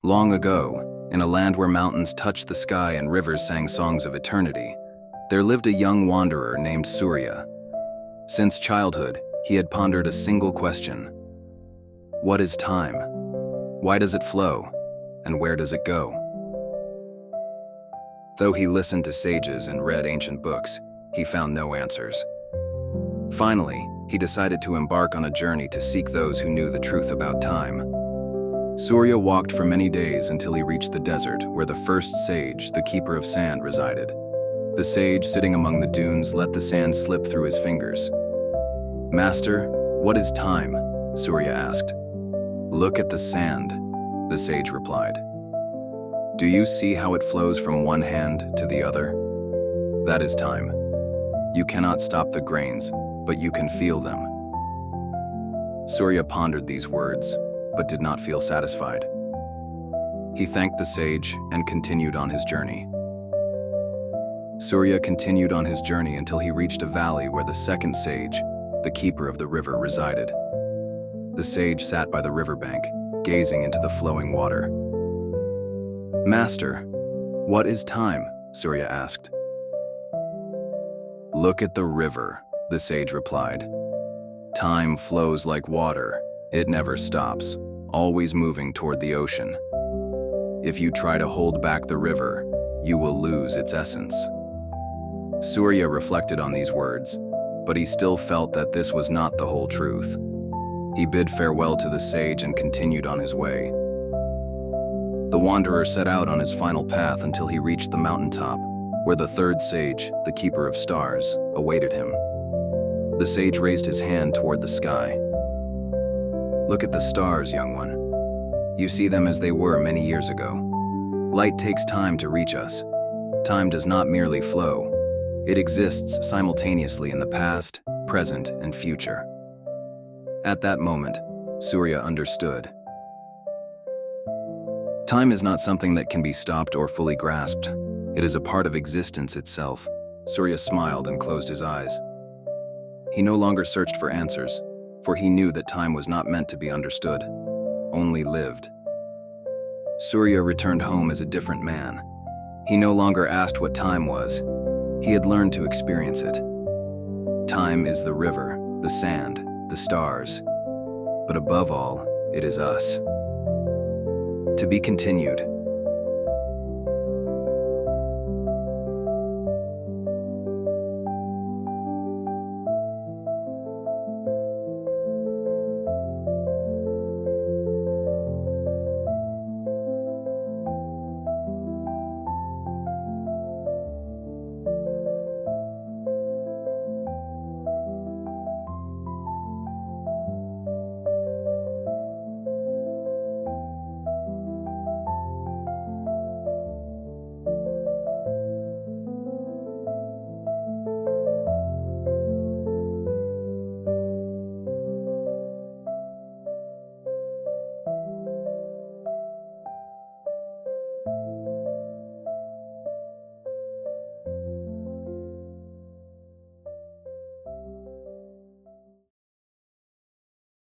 Long ago, in a land where mountains touched the sky and rivers sang songs of eternity, there lived a young wanderer named Surya. Since childhood, he had pondered a single question. What is time? Why does it flow? And where does it go? Though he listened to sages and read ancient books, he found no answers. Finally, he decided to embark on a journey to seek those who knew the truth about time. Surya walked for many days until he reached the desert where the first sage, the keeper of sand, resided. The sage, sitting among the dunes, let the sand slip through his fingers. "Master, what is time?" Surya asked. "Look at the sand," the sage replied. "Do you see how it flows from one hand to the other? That is time. You cannot stop the grains, but you can feel them." Surya pondered these words, but did not feel satisfied. He thanked the sage and continued on his journey. Surya continued on his journey until he reached a valley where the second sage, the keeper of the river, resided. The sage sat by the riverbank, gazing into the flowing water. "Master, what is time?" Surya asked. "Look at the river," the sage replied. "Time flows like water. It never stops, always moving toward the ocean. If you try to hold back the river, you will lose its essence." Surya reflected on these words, but he still felt that this was not the whole truth. He bid farewell to the sage and continued on his way. The wanderer set out on his final path until he reached the mountaintop, where the third sage, the keeper of stars, awaited him. The sage raised his hand toward the sky. "Look at the stars, young one. You see them as they were many years ago. Light takes time to reach us. Time does not merely flow. It exists simultaneously in the past, present, and future." At that moment, Surya understood. Time is not something that can be stopped or fully grasped. It is a part of existence itself. Surya smiled and closed his eyes. He no longer searched for answers, for he knew that time was not meant to be understood, only lived. Surya returned home as a different man. He no longer asked what time was. He had learned to experience it. Time is the river, the sand, the stars, but above all, it is us. To be continued.